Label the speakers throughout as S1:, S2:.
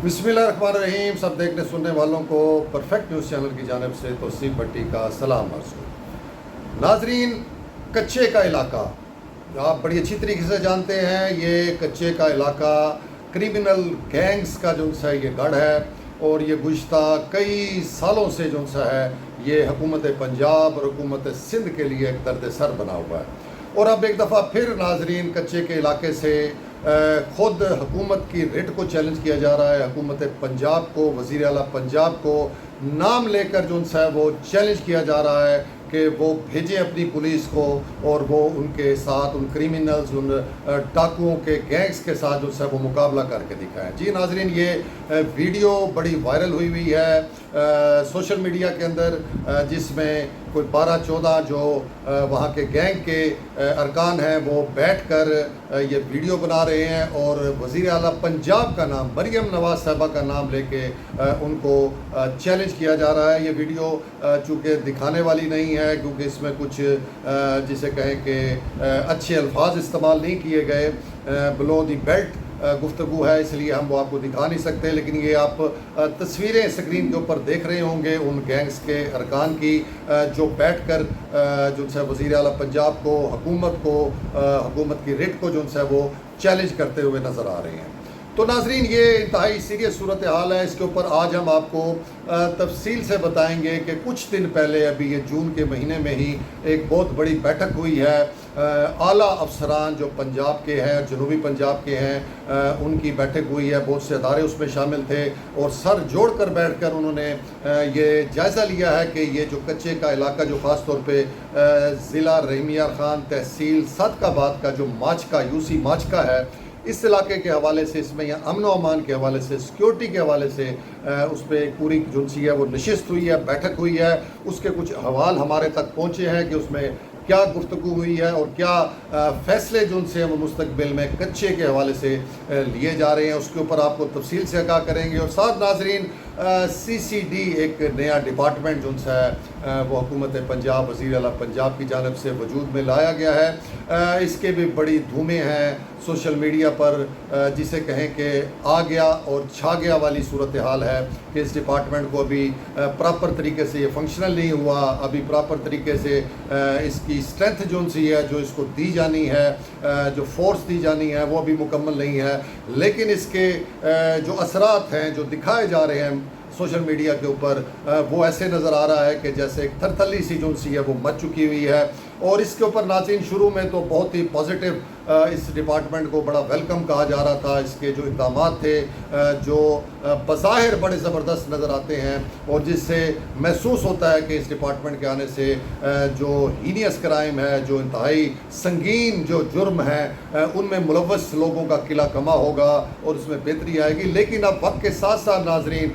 S1: بسم اللہ الرحمن الرحیم. سب دیکھنے سننے والوں کو پرفیکٹ نیوز چینل کی جانب سے توصیف بھٹی کا سلام عرض کروں. ناظرین، کچے کا علاقہ آپ بڑی اچھی طریقے سے جانتے ہیں. یہ کچے کا علاقہ کریمنل گینگز کا جو سا یہ گڑھ ہے، اور یہ گزشتہ کئی سالوں سے جو سا ہے یہ حکومت پنجاب اور حکومت سندھ کے لیے ایک درد سر بنا ہوا ہے. اور اب ایک دفعہ پھر ناظرین کچے کے علاقے سے خود حکومت کی ریٹ کو چیلنج کیا جا رہا ہے. حکومت پنجاب کو، وزیر اعلیٰ پنجاب کو نام لے کر جو ہے وہ چیلنج کیا جا رہا ہے کہ وہ بھیجیں اپنی پولیس کو اور وہ ان کے ساتھ ان کریمنلز، ان ڈاکوؤں کے گینگز کے ساتھ جو ہے وہ مقابلہ کر کے دکھائیں. جی ناظرین، یہ ویڈیو بڑی وائرل ہوئی ہے سوشل میڈیا کے اندر، جس میں کوئی 12-14 جو وہاں کے گینگ کے ارکان ہیں وہ بیٹھ کر یہ ویڈیو بنا رہے ہیں اور وزیر اعلیٰ پنجاب کا نام، مریم نواز صاحبہ کا نام لے کے ان کو چیلنج کیا جا رہا ہے. یہ ویڈیو چونکہ دکھانے والی نہیں ہے کیونکہ اس میں کچھ جسے کہیں کہ اچھے الفاظ استعمال نہیں کیے گئے، بلو دی بیلٹ گفتگو ہے، اس لیے ہم وہ آپ کو دکھا نہیں سکتے. لیکن یہ آپ تصویریں اسکرین کے اوپر دیکھ رہے ہوں گے ان گینگز کے ارکان کی جو بیٹھ کر جو ہے وزیر اعلیٰ پنجاب کو، حکومت کی ریٹ کو جو ہے وہ چیلنج کرتے ہوئے نظر آ رہے ہیں. تو ناظرین، یہ انتہائی سیریس صورتحال ہے. اس کے اوپر آج ہم آپ کو تفصیل سے بتائیں گے کہ کچھ دن پہلے، ابھی یہ جون کے مہینے میں ہی ایک بہت بڑی بیٹھک ہوئی ہے. اعلیٰ افسران جو پنجاب کے ہیں، جنوبی پنجاب کے ہیں، ان کی بیٹھک ہوئی ہے. بہت سے ادارے اس میں شامل تھے اور سر جوڑ کر بیٹھ کر انہوں نے یہ جائزہ لیا ہے کہ یہ جو کچے کا علاقہ جو خاص طور پہ ضلع رحیم یار خان، تحصیل صادقآباد کا جو ماچکا، یوسی ماچکا ہے، اس علاقے کے حوالے سے، اس میں یہاں امن و امان کے حوالے سے، سیکیورٹی کے حوالے سے اس پہ ایک پوری جنسی ہے وہ نشست ہوئی ہے، بیٹھک ہوئی ہے. اس کے کچھ احوال ہمارے تک پہنچے ہیں کہ اس میں کیا گفتگو ہوئی ہے اور کیا فیصلے جو ان سے وہ مستقبل میں کچے کے حوالے سے لیے جا رہے ہیں. اس کے اوپر آپ کو تفصیل سے آگاہ کریں گے. اور ساتھ ناظرین، CCD ایک نیا ڈپارٹمنٹ جو ہے وہ حکومت پنجاب، وزیر اعلیٰ پنجاب کی جانب سے وجود میں لایا گیا ہے. اس کے بھی بڑی دھومیں ہیں سوشل میڈیا پر، جسے کہیں کہ آ گیا اور چھا گیا والی صورتحال ہے کہ اس ڈپارٹمنٹ کو ابھی پراپر طریقے سے یہ فنکشنل نہیں ہوا. ابھی پراپر طریقے سے اس کی اسٹرینتھ جو سی ہے، جو اس کو دی جانی ہے، جو فورس دی جانی ہے، وہ ابھی مکمل نہیں ہے. لیکن اس کے جو اثرات ہیں جو دکھائے جا رہے ہیں سوشل میڈیا کے اوپر، وہ ایسے نظر آ رہا ہے کہ جیسے ایک تھرتھلی سی جو سی ہے وہ مچ چکی ہوئی ہے. اور اس کے اوپر ناظرین، شروع میں تو بہت ہی پازیٹیو اس ڈپارٹمنٹ کو بڑا ویلکم کہا جا رہا تھا. اس کے جو اقدامات تھے جو بظاہر بڑے زبردست نظر آتے ہیں اور جس سے محسوس ہوتا ہے کہ اس ڈپارٹمنٹ کے آنے سے جو ہینیس کرائم ہے، جو انتہائی سنگین جو جرم ہے، ان میں ملوث لوگوں کا قلعہ کما ہوگا اور اس میں بہتری آئے گی. لیکن اب وقت کے ساتھ ساتھ ناظرین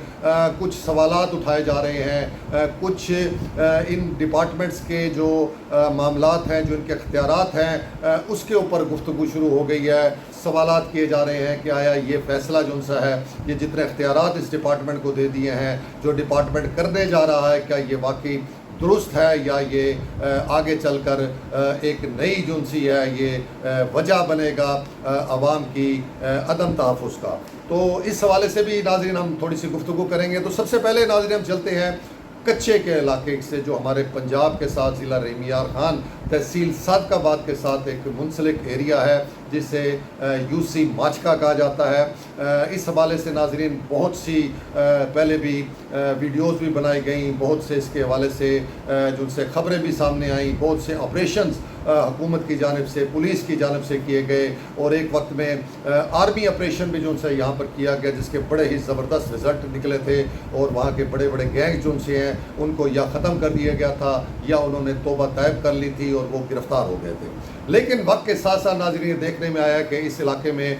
S1: کچھ سوالات اٹھائے جا رہے ہیں. کچھ ان ڈپارٹمنٹس کے جو معاملات ہیں، جو ان کے اختیارات ہیں، اس کے اوپر گفتگو شروع ہو گئی ہے. سوالات کیے جا رہے ہیں کہ آیا یہ فیصلہ جو سا ہے، یہ جتنے اختیارات اس ڈپارٹمنٹ کو دے دیے ہیں، جو ڈپارٹمنٹ کرنے جا رہا ہے، کیا یہ واقعی درست ہے یا یہ آگے چل کر ایک نئی جو سی ہے یہ وجہ بنے گا عوام کی عدم تحفظ کا. تو اس حوالے سے بھی ناظرین ہم تھوڑی سی گفتگو کریں گے. تو سب سے پہلے ناظرین ہم چلتے ہیں کچے کے علاقے سے، جو ہمارے پنجاب کے ساتھ ضلع رحیم یار خان، تحصیل صادقآباد کے ساتھ ایک منسلک ایریا ہے جسے یوسی ماچکا کہا جاتا ہے. اس حوالے سے ناظرین بہت سی پہلے بھی ویڈیوز بھی بنائی گئیں، بہت سے اس کے حوالے سے جو سے خبریں بھی سامنے آئیں، بہت سے آپریشنز حکومت کی جانب سے، پولیس کی جانب سے کیے گئے اور ایک وقت میں آرمی آپریشن بھی جو سے یہاں پر کیا گیا، جس کے بڑے ہی زبردست رزلٹ نکلے تھے. اور وہاں کے بڑے بڑے گینگ جو سے ہیں ان کو یا ختم کر دیا گیا تھا یا انہوں نے توبہ طیب کر لی تھی اور وہ گرفتار ہو گئے تھے. لیکن وقت کے ساتھ ساتھ ناظرین یہ دیکھنے میں آیا کہ اس علاقے میں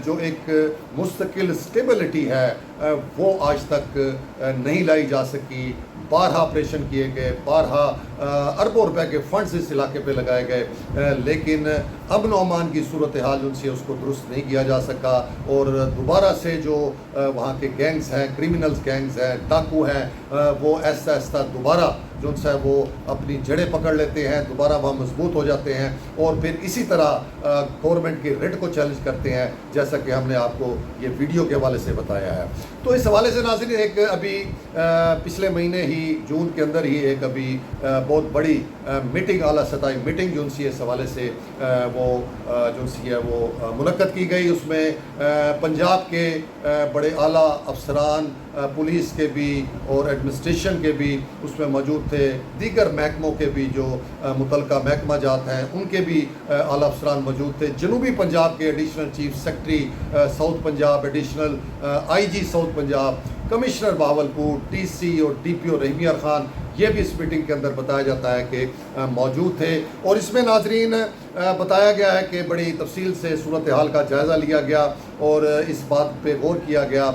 S1: جو ایک مستقل سٹیبلٹی ہے وہ آج تک نہیں لائی جا سکی. بارہا آپریشن کیے گئے، بارہا اربوں روپے کے فنڈز اس علاقے پہ لگائے گئے، لیکن امن و امان کی صورتحال جو سی اس کو درست نہیں کیا جا سکا. اور دوبارہ سے جو وہاں کے گینگز ہیں، کریمنلز گینگز ہیں، ڈاکو ہیں، وہ ایسا دوبارہ جو ہے وہ اپنی جڑیں پکڑ لیتے ہیں, دوبارہ وہاں مضبوط ہو جاتے ہیں اور پھر اسی طرح گورنمنٹ کی ریٹ کو چیلنج کرتے ہیں, جیسا کہ ہم نے آپ کو یہ ویڈیو کے حوالے سے بتایا ہے. تو اس حوالے سے ناظرین ایک ابھی پچھلے مہینے ہی جون کے اندر ہی ایک ابھی بہت بڑی میٹنگ, اعلیٰ سطحی میٹنگ جو سی اس حوالے سے وہ جو سی ہے وہ منعقد کی گئی. اس میں پنجاب کے بڑے اعلیٰ افسران, پولیس کے بھی اور ایڈمنسٹریشن کے بھی اس میں موجود تھے, دیگر محکموں کے بھی جو متعلقہ محکمہ جات ہیں ان کے بھی اعلیٰ افسران موجود تھے. جنوبی پنجاب کے additional chief secretary south Punjab, additional I G south Punjab, commissioner Bahawalpur, T C اور ڈی پی او رحیم یار خان, یہ بھی اس میٹنگ کے اندر بتایا جاتا ہے کہ موجود تھے. اور اس میں ناظرین بتایا گیا ہے کہ بڑی تفصیل سے صورتحال کا جائزہ لیا گیا اور اس بات پہ غور کیا گیا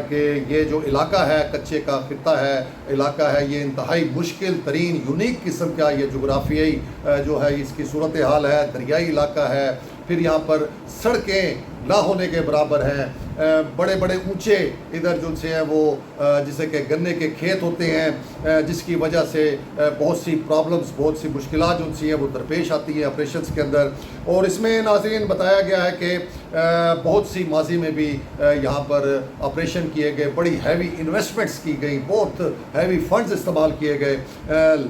S1: کہ یہ جو علاقہ ہے, کچے کا خطہ ہے, علاقہ ہے, یہ انتہائی مشکل ترین یونیک قسم کا یہ جغرافیائی جو ہے اس کی صورتحال ہے. دریائی علاقہ ہے, پھر یہاں پر سڑکیں نہ ہونے کے برابر ہیں, بڑے بڑے اونچے ادھر جو سے ہیں وہ جسے کہ گنے کے کھیت ہوتے ہیں, جس کی وجہ سے بہت سی پرابلمز, بہت سی مشکلات جو سی ہیں وہ درپیش آتی ہیں آپریشنز کے اندر. اور اس میں ناظرین بتایا گیا ہے کہ بہت سی ماضی میں بھی یہاں پر آپریشن کیے گئے, بڑی ہیوی انویسٹمنٹس کی گئی, بہت ہیوی فنڈز استعمال کیے گئے,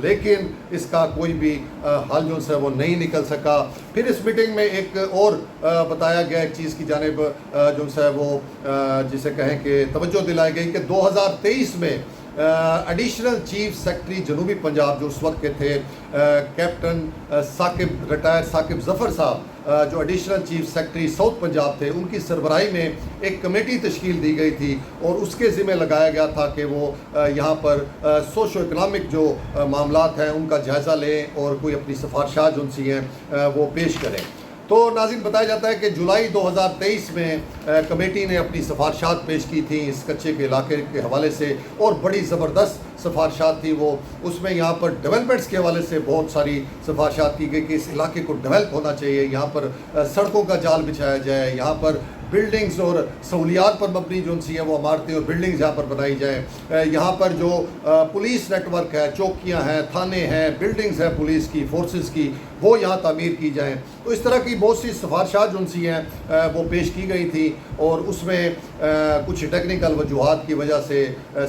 S1: لیکن اس کا کوئی بھی حل جو ہے وہ نہیں نکل سکا. پھر اس میٹنگ میں ایک اور بتایا گیا ایک چیز کی جانب جو ہے وہ جسے کہیں کہ توجہ دلائی گئی کہ 2023 میں ایڈیشنل چیف سیکرٹری جنوبی پنجاب جو اس وقت کے تھے کیپٹن ثاقب, ریٹائر ثاقب ظفر صاحب, جو additional chief secretary south Punjab تھے, ان کی سربراہی میں ایک کمیٹی تشکیل دی گئی تھی اور اس کے ذمہ لگایا گیا تھا کہ وہ یہاں پر سوشو اکنامک جو معاملات ہیں ان کا جائزہ لیں اور کوئی اپنی سفارشات جو سی ہیں وہ پیش کریں. تو ناظرین بتایا جاتا ہے کہ جولائی 2023 میں کمیٹی نے اپنی سفارشات پیش کی تھیں اس کچے کے علاقے کے حوالے سے, اور بڑی زبردست سفارشات تھی وہ. اس میں یہاں پر ڈیولپمنٹس کے حوالے سے بہت ساری سفارشات کی گئی کہ اس علاقے کو ڈیولپ ہونا چاہیے, یہاں پر سڑکوں کا جال بچھایا جائے, یہاں پر بلڈنگز اور سہولیات پر مبنی جو سی ہیں وہ عمارتیں اور بلڈنگز یہاں پر بنائی جائیں, یہاں پر جو پولیس نیٹ ورک ہے, چوکیاں ہیں, تھانے ہیں, بلڈنگز ہیں پولیس کی فورسز کی, وہ یہاں تعمیر کی جائیں. تو اس طرح کی بہت سی سفارشات جو سی ہیں وہ پیش کی گئی تھی, اور اس میں کچھ ٹیکنیکل وجوہات کی وجہ سے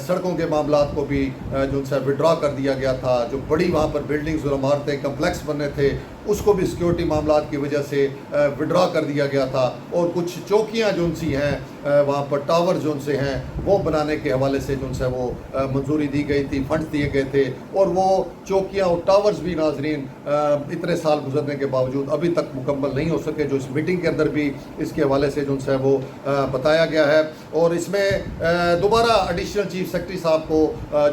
S1: سڑکوں کے معاملات کو بھی جو ہے وڈرا کر دیا گیا تھا. جو بڑی وہاں پر بلڈنگز اور عمارتیں کمپلیکس بننے تھے اس کو بھی سیکیورٹی معاملات کی وجہ سے وڈرا کر دیا گیا تھا, اور کچھ چوکیاں جو سی ہیں وہاں پر ٹاور جو سے ہیں وہ بنانے کے حوالے سے جو ہے وہ منظوری دی گئی تھی, فنڈز دیے گئے تھے, اور وہ چوکیاں اور ٹاورز بھی ناظرین اتنے سال گزرنے کے باوجود ابھی تک مکمل نہیں ہو سکے, جو اس میٹنگ کے اندر بھی اس کے حوالے سے جو ہے وہ بتایا گیا ہے. اور اس میں دوبارہ ایڈیشنل چیف سیکرٹری صاحب کو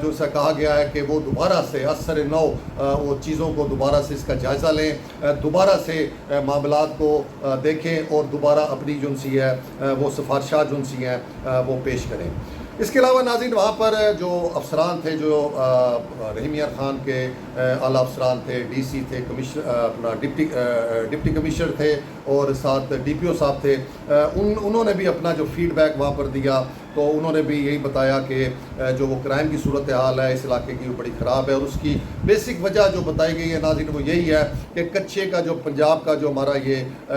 S1: جو ہے کہا گیا ہے کہ وہ دوبارہ سے اثر نو وہ چیزوں کو دوبارہ سے اس کا جائزہ لیں, دوبارہ سے معاملات کو دیکھیں اور دوبارہ اپنی جو سی ہے وہ سفارشات جو سی ہیں وہ پیش کریں. اس کے علاوہ ناظرین وہاں پر جو افسران تھے, جو رحیم یار خان کے اعلیٰ افسران تھے, ڈی سی تھے, کمشنر اپنا ڈپٹی کمشنر تھے اور ساتھ ڈی پی او صاحب تھے, انہوں نے بھی اپنا جو فیڈ بیک وہاں پر دیا. تو انہوں نے بھی یہی بتایا کہ جو وہ کرائم کی صورتحال ہے اس علاقے کی وہ بڑی خراب ہے, اور اس کی بیسک وجہ جو بتائی گئی ہے ناظرین وہ یہی ہے کہ کچے کا جو پنجاب کا جو ہمارا یہ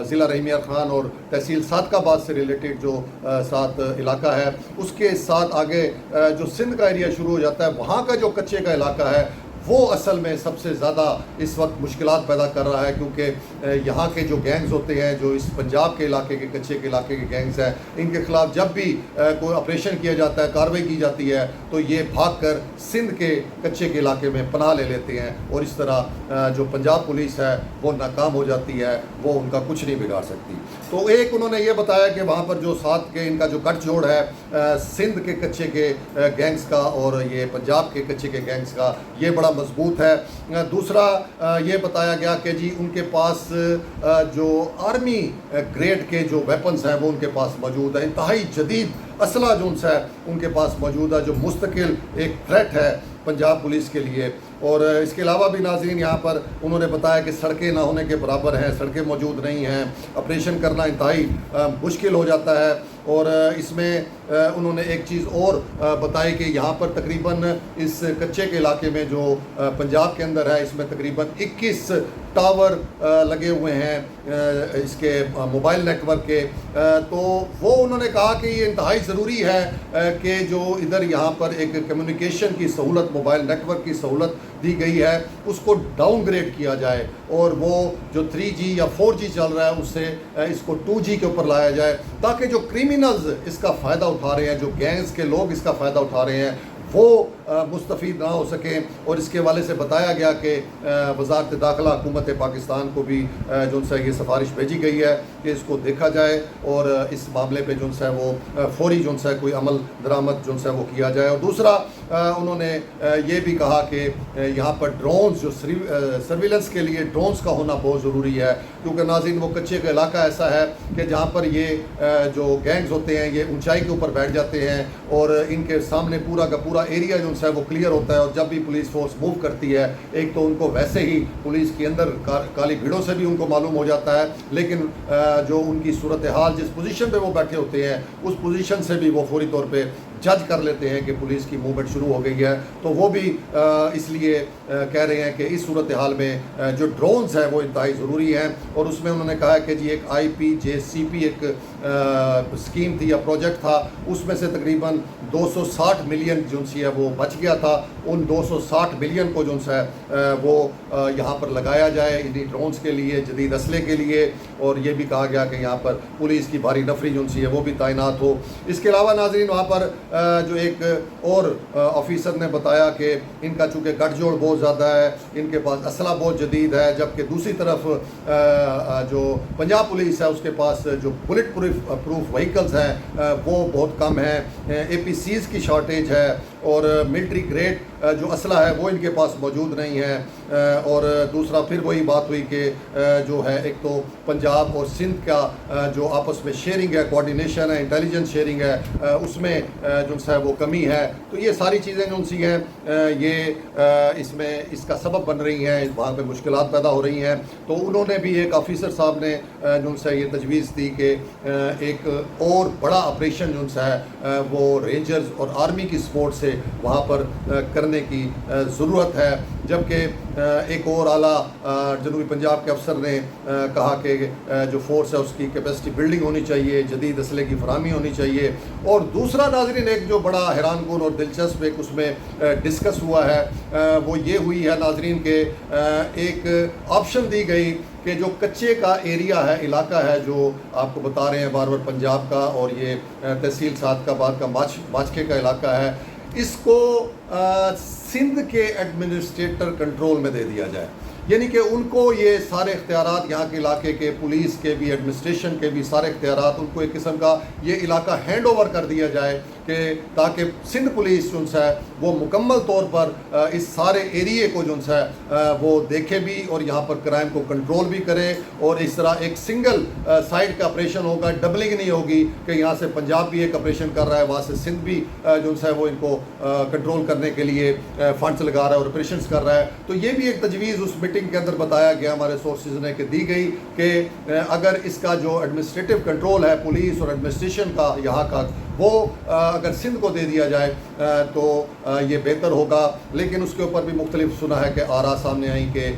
S1: ضلع رحیم یار خان اور تحصیل صادق آباد سے ریلیٹڈ جو ساتھ علاقہ ہے, اس کے ساتھ آگے جو سندھ کا ایریا شروع ہو جاتا ہے, وہاں کا جو کچے کا علاقہ ہے وہ اصل میں سب سے زیادہ اس وقت مشکلات پیدا کر رہا ہے, کیونکہ یہاں کے جو گینگز ہوتے ہیں, جو اس پنجاب کے علاقے کے کچے کے علاقے کے گینگز ہیں, ان کے خلاف جب بھی کوئی آپریشن کیا جاتا ہے, کارروائی کی جاتی ہے, تو یہ بھاگ کر سندھ کے کچے کے علاقے میں پناہ لے لیتے ہیں, اور اس طرح جو پنجاب پولیس ہے وہ ناکام ہو جاتی ہے, وہ ان کا کچھ نہیں بگاڑ سکتی. تو ایک انہوں نے یہ بتایا کہ وہاں پر جو ساتھ کے ان کا جو گٹھ جوڑ ہے سندھ کے کچے کے گینگز کا اور یہ پنجاب کے کچے کے گینگز کا, یہ بڑا مضبوط ہے. دوسرا یہ بتایا گیا کہ جی ان کے پاس جو آرمی گریڈ کے جو ویپنز ہیں وہ ان کے پاس موجود ہیں, انتہائی جدید اسلحہ جو ہے ان کے پاس موجود ہے, جو مستقل ایک تھریٹ ہے پنجاب پولیس کے لیے. اور اس کے علاوہ بھی ناظرین یہاں پر انہوں نے بتایا کہ سڑکیں نہ ہونے کے برابر ہیں, سڑکیں موجود نہیں ہیں, آپریشن کرنا انتہائی مشکل ہو جاتا ہے. اور اس میں انہوں نے ایک چیز اور بتائی کہ یہاں پر تقریباً اس کچے کے علاقے میں جو پنجاب کے اندر ہے اس میں تقریباً 21 ٹاور لگے ہوئے ہیں اس کے موبائل نیٹ ورک کے، تو وہ انہوں نے کہا کہ یہ انتہائی ضروری ہے کہ جو ادھر یہاں پر ایک کمیونیکیشن کی سہولت، موبائل نیٹ ورک کی سہولت دی گئی ہے اس کو ڈاؤن گریڈ کیا جائے اور وہ جو 3G یا 4G چل رہا ہے اس سے اس کو 2G کے اوپر لایا جائے، تاکہ جو کرمنلز اس کا فائدہ اٹھا رہے ہیں، جو گینگز کے لوگ اس کا فائدہ اٹھا رہے ہیں، وہ مستفید نہ ہو سکیں۔ اور اس کے حوالے سے بتایا گیا کہ وزارت داخلہ حکومت پاکستان کو بھی جو ان سے یہ سفارش بھیجی گئی ہے کہ اس کو دیکھا جائے اور اس معاملے پہ جو ان سے وہ فوری جو ان سے کوئی عمل درآمد جو ان سے وہ کیا جائے۔ اور دوسرا انہوں نے یہ بھی کہا کہ یہاں پر ڈرونز، جو سرویلنس کے لیے ڈرونز کا ہونا بہت ضروری ہے، کیونکہ ناظرین وہ کچے کا علاقہ ایسا ہے کہ جہاں پر یہ جو گینگز ہوتے ہیں یہ اونچائی کے اوپر بیٹھ جاتے ہیں اور ان کے سامنے پورا کا پورا ایریا جو ہے وہ کلیئر ہوتا ہے، اور جب بھی پولیس فورس موو کرتی ہے ایک تو ان کو ویسے ہی پولیس کے اندر کالی بھیڑوں سے بھی ان کو معلوم ہو جاتا ہے، لیکن جو ان کی صورتحال جس پوزیشن پہ وہ بیٹھے ہوتے ہیں اس پوزیشن سے بھی وہ فوری طور پہ جج کر لیتے ہیں کہ پولیس کی موومنٹ شروع ہو گئی ہے۔ تو وہ بھی اس لیے کہہ رہے ہیں کہ اس صورتحال میں جو ڈرونز ہیں وہ انتہائی ضروری ہیں، اور اس میں انہوں نے کہا کہ جی ایک IPJCP ایک اسکیم تھی یا پروجیکٹ تھا، اس میں سے تقریباً 260 ملین جو ہے وہ بچ گیا تھا، ان 260 ملین کو جو ہے وہ یہاں پر لگایا جائے انہی ڈرونز کے لیے، جدید اسلحے کے لیے، اور یہ بھی کہا گیا کہ یہاں پر پولیس کی بھاری نفری جو ہے وہ بھی تعینات ہو۔ اس کے علاوہ ناظرین وہاں پر جو ایک اور آفیسر نے بتایا کہ ان کا چونکہ گٹھ جوڑ بہت زیادہ ہے، ان کے پاس اسلحہ بہت جدید ہے، جبکہ دوسری طرف جو پنجاب پولیس ہے اس کے پاس جو بلٹ پروف وہیکلز ہیں وہ بہت کم ہیں، APCs کی شارٹیج ہے، اور ملٹری گریڈ جو اسلحہ ہے وہ ان کے پاس موجود نہیں ہے۔ اور دوسرا پھر وہی بات ہوئی کہ جو ہے ایک تو پنجاب اور سندھ کا جو آپس میں شیئرنگ ہے، کوارڈینیشن ہے، انٹیلیجنس شیئرنگ ہے، اس میں جو ہے وہ کمی ہے۔ تو یہ ساری چیزیں جو سی ہیں یہ اس میں اس کا سبب بن رہی ہیں، وہاں پہ مشکلات پیدا ہو رہی ہیں۔ تو انہوں نے بھی ایک آفیسر صاحب نے جو سے یہ تجویز دی کہ ایک اور بڑا آپریشن جو ہے وہ رینجرز اور آرمی کی سپورٹ سے وہاں پر کرنے کی ضرورت ہے، جبکہ ایک اور اعلیٰ جنوبی پنجاب کے افسر نے کہا کہ جو فورس ہے اس کی کیپیسٹی بلڈنگ ہونی چاہیے، جدید اسلحے کی فراہمی ہونی چاہیے۔ اور دوسرا ناظرین ایک جو بڑا حیران کن اور دلچسپ ایک اس میں ڈسکس ہوا ہے وہ یہ ہوئی ہے ناظرین کہ ایک آپشن دی گئی کہ جو کچے کا ایریا ہے، علاقہ ہے جو آپ کو بتا رہے ہیں بار بار پنجاب کا، اور یہ تحصیل سعدکاباد کا ماچکے کا علاقہ ہے، اس کو سندھ کے ایڈمنسٹریٹر کنٹرول میں دے دیا جائے، یعنی کہ ان کو یہ سارے اختیارات، یہاں کے علاقے کے پولیس کے بھی، ایڈمنسٹریشن کے بھی سارے اختیارات ان کو ایک قسم کا یہ علاقہ ہینڈ اوور کر دیا جائے، کہ تاکہ سندھ پولیس جو ہے وہ مکمل طور پر اس سارے ایریے کو جو ہے وہ دیکھے بھی اور یہاں پر کرائم کو کنٹرول بھی کرے، اور اس طرح ایک سنگل سائڈ کا آپریشن ہوگا، ڈبلنگ نہیں ہوگی کہ یہاں سے پنجاب بھی ایک آپریشن کر رہا ہے، وہاں سے سندھ بھی جو ہے وہ ان کو کنٹرول کرنے کے لیے فنڈز لگا رہا ہے اور آپریشنز کر رہا ہے۔ تو یہ بھی ایک تجویز اس میٹنگ کے اندر بتایا گیا ہمارے سورسز نے کہ دی گئی کہ اگر اس کا جو ایڈمنسٹریٹو کنٹرول ہے پولیس اور ایڈمنسٹریشن کا یہاں کا، وہ اگر سندھ کو دے دیا جائے تو یہ بہتر ہوگا۔ لیکن اس کے اوپر بھی مختلف سنا ہے کہ آراء سامنے آئیں کہ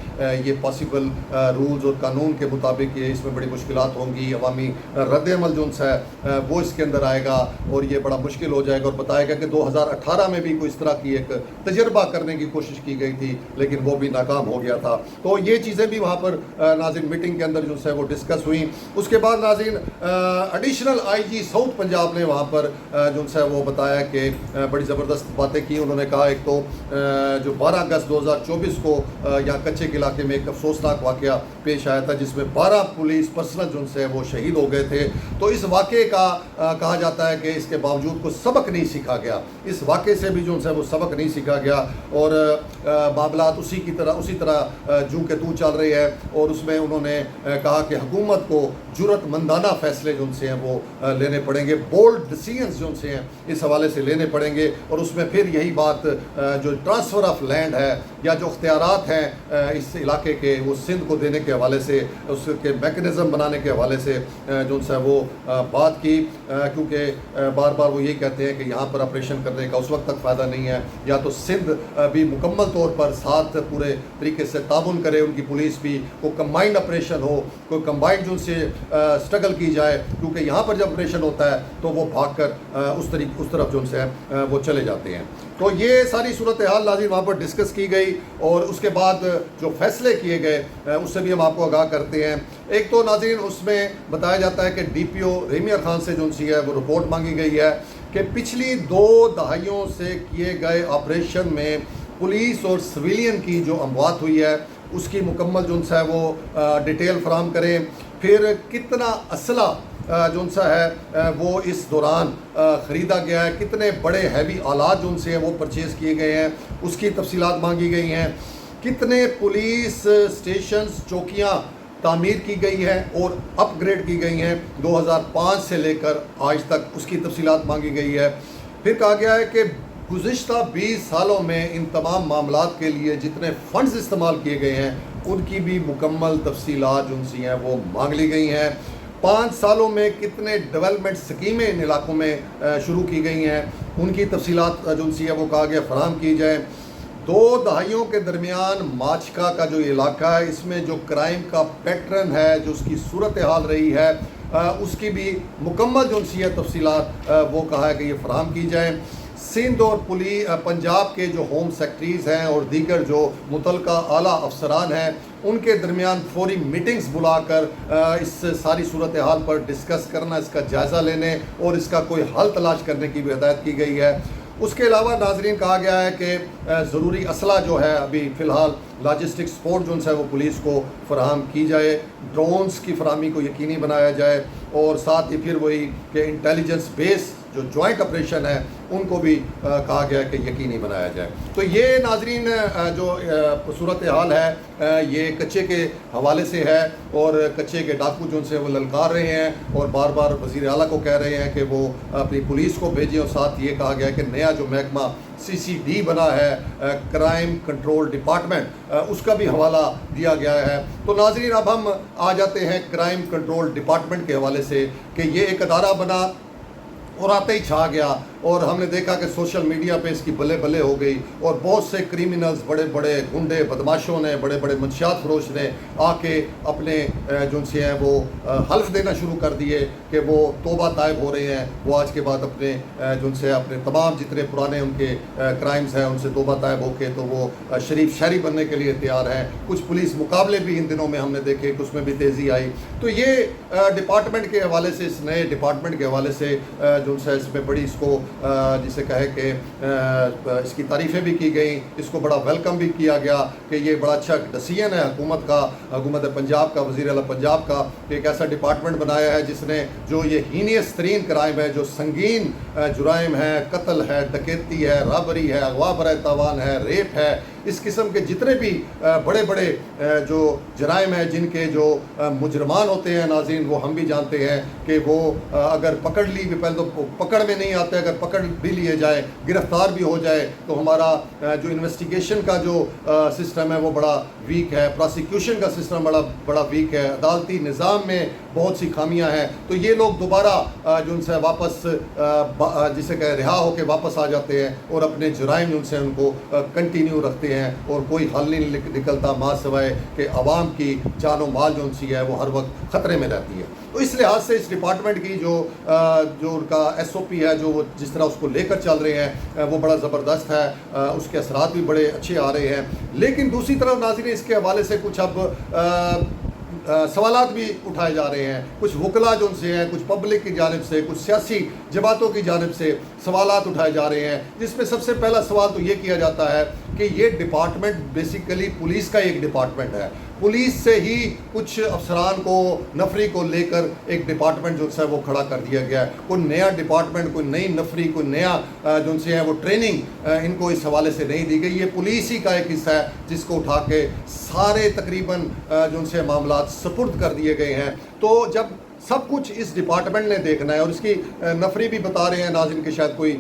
S1: یہ پاسبل رولز اور قانون کے مطابق یہ اس میں بڑی مشکلات ہوں گی، عوامی رد عمل جو ہے وہ اس کے اندر آئے گا اور یہ بڑا مشکل ہو جائے گا۔ اور بتایا گیا کہ 2018 میں بھی کوئی اس طرح کی ایک تجربہ کرنے کی کوشش کی گئی تھی لیکن وہ بھی ناکام ہو گیا تھا۔ تو یہ چیزیں بھی وہاں پر ناظرین میٹنگ کے اندر جو ہے وہ ڈسکس ہوئیں۔ اس کے بعد ناظرین ایڈیشنل IG ساؤتھ پنجاب نے وہاں پر جو ہے وہ بتایا کہ بڑی زبردست باتیں کی۔ انہوں نے کہا ایک تو جو 12 اگست 2024 کو یہاں کچے کے علاقے میں ایک افسوسناک واقعہ پیش آیا تھا جس میں 12 پولیس پرسنل جو سے وہ شہید ہو گئے تھے۔ تو اس واقعے کا کہا جاتا ہے کہ اس کے باوجود کو سبق نہیں سیکھا گیا، اس واقعے سے بھی جو ہے وہ سبق نہیں سیکھا گیا، اور معاملات اسی طرح جو کہ تو چل رہی ہے۔ اور اس میں انہوں نے کہا کہ حکومت کو جرأت مندانہ فیصلے جو سے ہیں وہ لینے پڑیں گے، بولڈ ڈیسیژنز جو سے ہیں اس حوالے سے لینے پڑیں گے، اور اس میں پھر یہی بات جو ٹرانسفر آف لینڈ ہے یا جو اختیارات ہیں اس علاقے کے وہ سندھ کو دینے کے حوالے سے، اس کے میکنزم بنانے کے حوالے سے جو ان سے وہ بات کی، کیونکہ بار بار وہ یہی کہتے ہیں کہ یہاں پر آپریشن کرنے کا اس وقت تک فائدہ نہیں ہے، یا تو سندھ بھی مکمل طور پر ساتھ پورے طریقے سے تعاون کرے، ان کی پولیس بھی، کوئی کمبائنڈ آپریشن ہو، کوئی کمبائنڈ جو ان سے اسٹرگل کی جائے، کیونکہ یہاں پر جب آپریشن ہوتا ہے تو وہ بھاگ کر اس طرف جو ان سے وہ چلے جاتے ہیں۔ تو یہ ساری صورتحال ناظرین وہاں پر ڈسکس کی گئی، اور اس کے بعد جو فیصلے کیے گئے اس سے بھی ہم آپ کو آگاہ کرتے ہیں۔ ایک تو ناظرین اس میں بتایا جاتا ہے کہ ڈی پی او ریمیہ خان سے جو ان سی ہے وہ رپورٹ مانگی گئی ہے کہ پچھلی 2 دہائیوں سے کیے گئے آپریشن میں پولیس اور سویلین کی جو اموات ہوئی ہے اس کی مکمل جو ان سے ہے وہ ڈیٹیل فراہم کریں، پھر کتنا اسلحہ جو ان سے ہے وہ اس دوران خریدا گیا ہے، کتنے بڑے ہیوی آلات جو ان سے ہیں وہ پرچیز کیے گئے ہیں اس کی تفصیلات مانگی گئی ہیں، کتنے پولیس اسٹیشنز چوکیاں تعمیر کی گئی ہیں اور اپ گریڈ کی گئی ہیں 2005 سے لے کر آج تک، اس کی تفصیلات مانگی گئی ہے۔ پھر کہا گیا ہے کہ گزشتہ 20 سالوں میں ان تمام معاملات کے لیے جتنے فنڈز استعمال کیے گئے ہیں ان کی بھی مکمل تفصیلات جو ان سی ہیں وہ مانگ لی گئی ہیں۔ 5 سالوں میں کتنے ڈیولپمنٹ سکیمیں ان علاقوں میں شروع کی گئی ہیں ان کی تفصیلات جو ان سی ہے وہ کہا گیا فراہم کی جائیں۔ 2 دہائیوں کے درمیان ماچکا کا جو علاقہ ہے اس میں جو کرائم کا پیٹرن ہے، جو اس کی صورتحال رہی ہے، اس کی بھی مکمل جو ان سی ہے تفصیلات وہ کہا ہے کہ یہ فراہم کی جائیں۔ سندھ اور پنجاب کے جو ہوم سیکٹریز ہیں اور دیگر جو متعلقہ اعلیٰ افسران ہیں ان کے درمیان فوری میٹنگز بلا کر اس ساری صورتحال پر ڈسکس کرنا، اس کا جائزہ لینے اور اس کا کوئی حل تلاش کرنے کی بھی ہدایت کی گئی ہے۔ اس کے علاوہ ناظرین کہا گیا ہے کہ ضروری اسلحہ جو ہے ابھی فی الحال لاجسٹک سپورٹ جو ان سے وہ پولیس کو فراہم کی جائے، ڈرونز کی فراہمی کو یقینی بنایا جائے، اور ساتھ ہی پھر وہی کہ انٹیلیجنس بیس جو جوائنٹ آپریشن ہے ان کو بھی کہا گیا کہ یقینی بنایا جائے۔ تو یہ ناظرین جو صورتحال ہے یہ کچے کے حوالے سے ہے، اور کچے کے ڈاکو جو ان سے وہ للکار رہے ہیں اور بار بار وزیر اعلیٰ کو کہہ رہے ہیں کہ وہ اپنی پولیس کو بھیجیں، اور ساتھ یہ کہا گیا کہ نیا جو محکمہ CCD بنا ہے کرائم کنٹرول ڈپارٹمنٹ اس کا بھی حوالہ دیا گیا ہے۔ تو ناظرین اب ہم آ جاتے ہیں کرائم کنٹرول ڈپارٹمنٹ کے حوالے سے کہ یہ ایک ادارہ بنا اور آتے ہی چھا گیا، اور ہم نے دیکھا کہ سوشل میڈیا پہ اس کی بلے بلے ہو گئی، اور بہت سے کریمنلز، بڑے بڑے گنڈے بدماشوں نے، بڑے بڑے منشیات فروش نے آ کے اپنے جو ان سے ہیں وہ حلف دینا شروع کر دیے کہ وہ توبہ طائب ہو رہے ہیں، وہ آج کے بعد اپنے جو ان سے اپنے تمام جتنے پرانے ان کے کرائمز ہیں ان سے توبہ طائب ہو کے تو وہ شریف شہری بننے کے لیے تیار ہیں۔ کچھ پولیس مقابلے بھی ان دنوں میں ہم نے دیکھے کہ اس میں بھی تیزی آئی۔ تو یہ ڈپارٹمنٹ کے حوالے سے، اس نئے ڈپارٹمنٹ کے حوالے سے جو ان سے اس میں بڑی اس کو جسے کہے کہ اس کی تعریفیں بھی کی گئیں، اس کو بڑا ویلکم بھی کیا گیا کہ یہ بڑا اچھا ڈسیزن ہے حکومت کا، حکومت پنجاب کا، وزیر اعلیٰ پنجاب کا، کہ ایک ایسا ڈپارٹمنٹ بنایا ہے جس نے جو یہ ہینیس ترین کرائم ہے، جو سنگین جرائم ہیں، قتل ہے، ڈکیتی ہے، رابری ہے، اغوا برائے تاوان ہے، ریپ ہے، اس قسم کے جتنے بھی بڑے بڑے جو جرائم ہیں جن کے جو مجرمان ہوتے ہیں ناظرین وہ ہم بھی جانتے ہیں کہ وہ اگر پکڑ لی بھی، پہلے تو پکڑ میں نہیں آتے، اگر پکڑ بھی لیے جائے، گرفتار بھی ہو جائے تو ہمارا جو انویسٹیگیشن کا جو سسٹم ہے وہ بڑا ویک ہے، پراسیکیوشن کا سسٹم بڑا ویک ہے، عدالتی نظام میں بہت سی خامیاں ہیں۔ تو یہ لوگ دوبارہ جو ان سے واپس جسے کہ رہا ہو کے واپس آ جاتے ہیں اور اپنے جرائم ان سے ان کو کنٹینیو رکھتے ہیں، اور کوئی حل نہیں نکلتا ماں سوائے کہ عوام کی جان و مال جو ان سی ہے وہ ہر وقت خطرے میں رہتی ہے۔ تو اس لحاظ سے اس ڈپارٹمنٹ کی جو ان کا SOP ہے، جو وہ جس طرح اس کو لے کر چل رہے ہیں وہ بڑا زبردست ہے، اس کے اثرات بھی بڑے اچھے آ رہے ہیں۔ لیکن دوسری طرف ناظرین اس کے حوالے سے کچھ اب سوالات بھی اٹھائے جا رہے ہیں، کچھ وکلاء جو ان سے ہیں، کچھ پبلک کی جانب سے، کچھ سیاسی جماعتوں کی جانب سے سوالات اٹھائے جا رہے ہیں، جس میں سب سے پہلا سوال تو یہ کیا جاتا ہے کہ یہ ڈپارٹمنٹ بیسیکلی پولیس کا ایک ڈپارٹمنٹ ہے، پولیس سے ہی کچھ افسران کو، نفری کو لے کر ایک ڈپارٹمنٹ جو ہے وہ کھڑا کر دیا گیا ہے، کوئی نیا ڈپارٹمنٹ، کوئی نئی نفری، کوئی نیا جو ان سے ہے وہ ٹریننگ ان کو اس حوالے سے نہیں دی گئی، یہ پولیس ہی کا ایک حصہ ہے جس کو اٹھا کے سارے تقریباً جو ان سے معاملات سپرد کر دیے گئے ہیں۔ تو جب سب کچھ اس ڈپارٹمنٹ نے دیکھنا ہے. اور اس کی نفری بھی بتا رہے ہیں ناظرین کہ شاید کوئی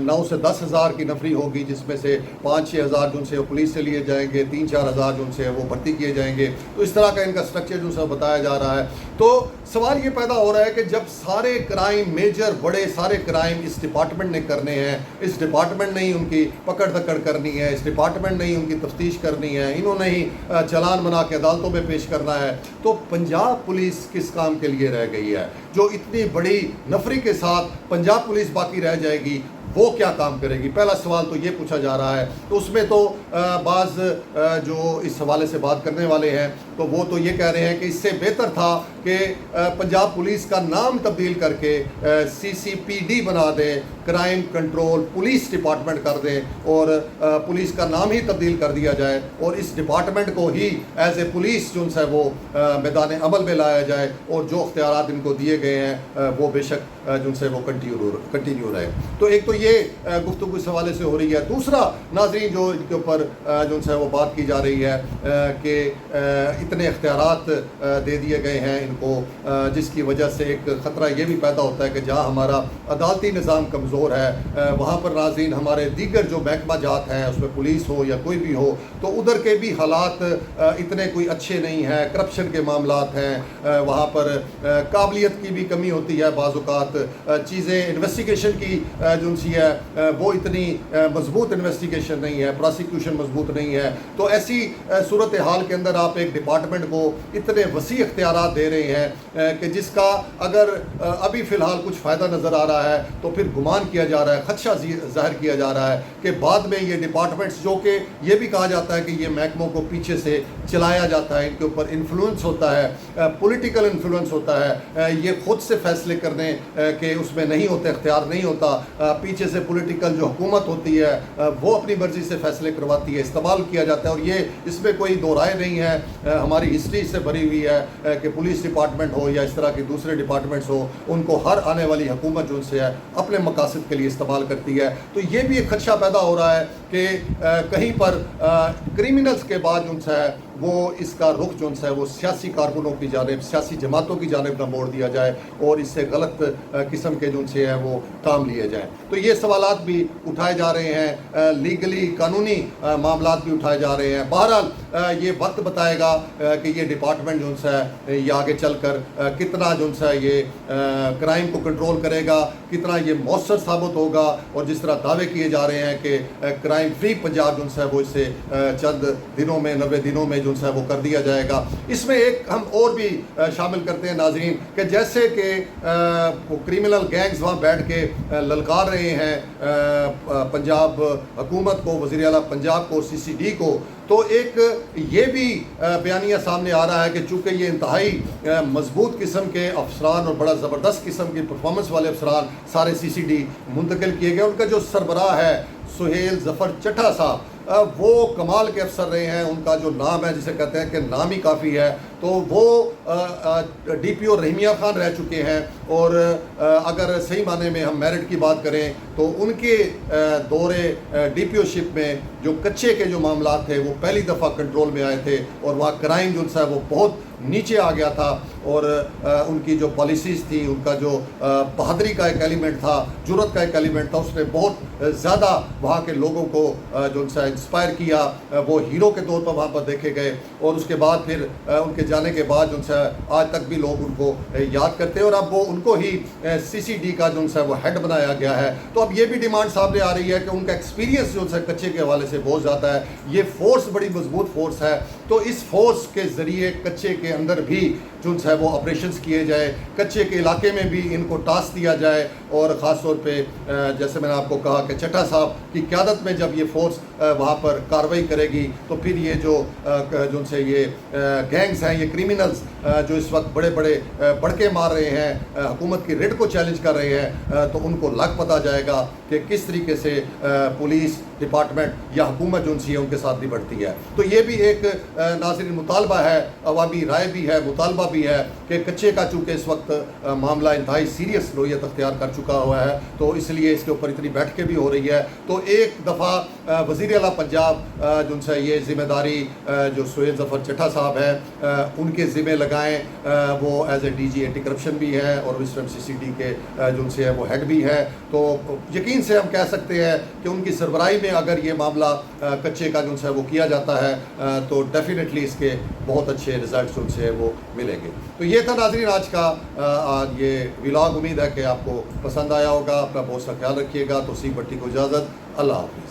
S1: 9 سے 10 ہزار کی نفری ہوگی، جس میں سے 5-6 ہزار جو ان سے پولیس سے لیے جائیں گے، 3-4 ہزار جو ان سے وہ بھرتی کیے جائیں گے. تو اس طرح کا ان کا اسٹرکچر جو سے بتایا جا رہا ہے. تو سوال یہ پیدا ہو رہا ہے کہ جب سارے کرائم، میجر بڑے سارے کرائم اس ڈپارٹمنٹ نے کرنے ہیں، اس ڈپارٹمنٹ نے ہی ان کی پکڑ دکڑ کرنی ہے، اس ڈپارٹمنٹ نے ہی ان کی تفتیش کرنی ہے، انہوں نے ہی چلان بنا کے عدالتوں میں پیش کرنا ہے، تو پنجاب پولیس کس کام کے لیے رہ گئی ہے؟ جو اتنی بڑی نفری کے ساتھ پنجاب پولیس باقی رہ جائے گی، وہ کیا کام کرے گی؟ پہلا سوال تو یہ پوچھا جا رہا ہے. تو اس میں تو بعض جو اس حوالے سے بات کرنے والے ہیں تو وہ تو یہ کہہ رہے ہیں کہ اس سے بہتر تھا کہ پنجاب پولیس کا نام تبدیل کر کے CCPD بنا دیں، کرائم کنٹرول پولیس ڈپارٹمنٹ کر دیں، اور پولیس کا نام ہی تبدیل کر دیا جائے اور اس ڈپارٹمنٹ کو ہی ایز اے پولیس جو ہے وہ میدان عمل میں لایا جائے، اور جو اختیارات ان کو دیے گئے ہیں وہ بے شک جو سے وہ کنٹینیو رہے. تو ایک تو یہ گفتگو اس حوالے سے ہو رہی ہے. دوسرا ناظرین جو ان کے اوپر جو ہے وہ بات کی جا رہی ہے کہ اتنے اختیارات دے دیے گئے ہیں ان کو، جس کی وجہ سے ایک خطرہ یہ بھی پیدا ہوتا ہے کہ جہاں ہمارا عدالتی نظام کمزور ہے وہاں پر ناظرین ہمارے دیگر جو محکمہ جات ہیں، اس میں پولیس ہو یا کوئی بھی ہو، تو ادھر کے بھی حالات اتنے کوئی اچھے نہیں ہیں. کرپشن کے معاملات ہیں، وہاں پر قابلیت کی بھی کمی ہوتی ہے، بعض اوقات چیزیں انویسٹیگیشن کی جو سی ہے وہ اتنی مضبوط انویسٹیگیشن نہیں ہے، پراسیکیوشن مضبوط نہیں ہے. تو ایسی صورتحال کے اندر آپ ایک ڈپارٹمنٹ کو اتنے وسیع اختیارات دے رہے ہیں کہ جس کا اگر ابھی فی الحال کچھ فائدہ نظر آ رہا ہے تو پھر گمان کیا جا رہا ہے، خدشہ ظاہر کیا جا رہا ہے کہ بعد میں یہ ڈپارٹمنٹس، جو کہ یہ بھی کہا جاتا ہے کہ یہ محکموں کو پیچھے سے چلایا جاتا ہے، ان کے اوپر انفلوئنس ہوتا ہے، پولیٹیکل انفلوئنس ہوتا ہے، یہ خود سے فیصلے کرنے کے اس میں نہیں ہوتے، اختیار نہیں ہوتا، پیچھے سے پولیٹیکل جو حکومت ہوتی ہے وہ اپنی مرضی سے فیصلے کرواتی ہے، استعمال کیا جاتا ہے. اور یہ اس میں کوئی دو رائے نہیں ہے، ہماری ہسٹری سے بھری ہوئی ہے کہ پولیس ڈپارٹمنٹ ہو یا اس طرح کے دوسرے ڈپارٹمنٹس ہو، ان کو ہر آنے والی حکومت جو ان سے ہے اپنے مقاصد کے لیے استعمال کرتی ہے. تو یہ بھی ایک خدشہ پیدا ہو رہا ہے کہ کہیں پر کریمنلز کے بعد جو ہے وہ اس کا رخ جو ہے وہ سیاسی کارکنوں کی جانب، سیاسی جماعتوں کی جانب نہ موڑ دیا جائے اور اس سے غلط قسم کے جو سے ہے وہ کام لیے جائیں. تو یہ سوالات بھی اٹھائے جا رہے ہیں، لیگلی قانونی معاملات بھی اٹھائے جا رہے ہیں. بہرحال یہ وقت بتائے گا کہ یہ ڈپارٹمنٹ جو ہے یہ آگے چل کر کتنا جو ہے یہ کرائم کو کنٹرول کرے گا، کتنا یہ مؤثر ثابت ہوگا. اور جس طرح دعوے کیے جا رہے ہیں کہ کرائم فری پنجاب جو ہے وہ اس سے چند دنوں میں، 90 دنوں میں جو ہے وہ کر دیا جائے گا. اس میں ایک ہم اور بھی شامل کرتے ہیں ناظرین کہ جیسے کہ کریمنل گینگز وہاں بیٹھ کے للکار رہے ہیں پنجاب حکومت کو، وزیر اعلیٰ پنجاب کو، CCD کو، تو ایک یہ بھی بیانیہ سامنے آ رہا ہے کہ چونکہ یہ انتہائی مضبوط قسم کے افسران اور بڑا زبردست قسم کی پرفارمنس والے افسران سارے CCD منتقل کیے گئے، ان کا جو سربراہ ہے سہیل ظفر چٹھا صاحب، وہ کمال کے افسر رہے ہیں. ان کا جو نام ہے، جسے کہتے ہیں کہ نام ہی کافی ہے، تو وہ DPO رحیمیہ خان رہ چکے ہیں. اور اگر صحیح معنی میں ہم میرٹ کی بات کریں تو ان کے دور DPO شپ میں جو کچے کے جو معاملات تھے وہ پہلی دفعہ کنٹرول میں آئے تھے، اور وہاں کرائم جو ہے وہ بہت نیچے آ گیا تھا. اور ان کی جو پالیسیز تھی، ان کا جو بہادری کا ایک ایلیمنٹ تھا، جرت کا ایک ایلیمنٹ تھا، اس نے بہت زیادہ وہاں کے لوگوں کو جو ان سے انسپائر کیا. وہ ہیرو کے طور پر وہاں پر دیکھے گئے، اور اس کے بعد پھر ان کے جانے کے بعد جو سے آج تک بھی لوگ ان کو یاد کرتے ہیں، اور اب وہ ان کو ہی CCD کا جو ہے وہ ہیڈ بنایا گیا ہے. تو اب یہ بھی ڈیمانڈ سامنے آ رہی ہے کہ ان کا ایکسپیرینس جو ہے کچے کے حوالے سے بہت زیادہ ہے، یہ فورس بڑی مضبوط فورس ہے. تو اس فورس کے ذریعے کچے کے اندر بھی جو ہے وہ آپریشنز کیے جائے، کچے کے علاقے میں بھی ان کو ٹاسک دیا جائے. اور خاص طور پہ جیسے میں نے آپ کو کہا کہ چٹھا صاحب کی قیادت میں جب یہ فورس وہاں پر کارروائی کرے گی تو پھر یہ جو سے یہ گینگز ہیں، یہ کریمنلز جو اس وقت بڑے بڑے بڑکے مار رہے ہیں، حکومت کی ریڈ کو چیلنج کر رہے ہیں، تو ان کو لگ پتہ جائے گا کہ کس طریقے سے پولیس ڈپارٹمنٹ یا حکومت جو سی ہے ان کے ساتھ نبٹتی ہے. تو یہ بھی ایک ناظرین مطالبہ ہے، عوامی رائے بھی ہے، مطالبہ بھی ہے کہ کچے کا چونکہ اس وقت معاملہ انتہائی سیریس نوعیت اختیار کر چکا ہوا ہے، تو اس لیے اس کے اوپر اتنی بیٹھکیں بھی ہو رہی ہے. تو ایک دفعہ وزیر وزیر اعلیٰ پنجاب جن سے یہ ذمہ داری جو سہیل ظفر چٹھا صاحب ہیں ان کے ذمہ لگائیں. وہ as A D G anti corruption بھی ہیں اور وسٹرن سی سی ڈی کے جن سے ہے وہ ہیڈ بھی ہے. تو یقین سے ہم کہہ سکتے ہیں کہ ان کی سربراہی میں اگر یہ معاملہ کچے کا جن سے وہ کیا جاتا ہے تو ڈیفینیٹلی اس کے بہت اچھے رزلٹس ان سے وہ ملیں گے. تو یہ تھا ناظرین آج کا یہ ولاگ. امید ہے کہ آپ کو پسند آیا ہوگا. اپنا بہت سا خیال رکھیے گا. توصیف بٹی کو اجازت. اللہ حافظ.